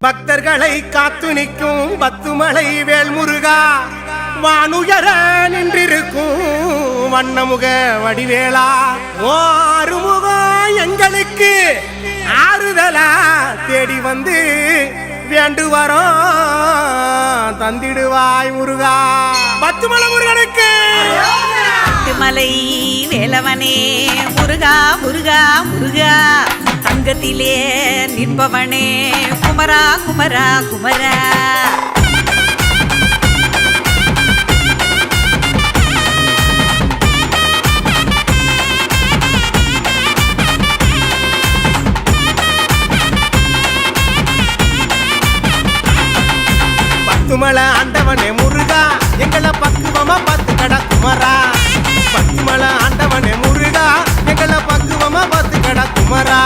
பக்தர்களை காத்து நிற்கும் பத்துமலை வேல்முருகா, வானுயர நின்றிருக்கும் வண்ணமுக வடிவேளா, ஆறுமுகம் எங்களுக்கு ஆறுதலா தேடி வந்து வேண்டு வரோம் தந்திடுவாய் முருகா. பத்துமலை முருகனுக்கு மலை வேலவனே முருகா முருகா முருகா, தங்கத்திலே நிற்பவனே குமரா குமரா குமரா. பத்துமலை ஆண்டவனே முருகா, எங்களை பக்குவமா பார்த்து கடா குமரா. பத்துமலை ஆண்டவனே முருகா, எங்களை பக்குவமா பார்த்து கடா குமரா.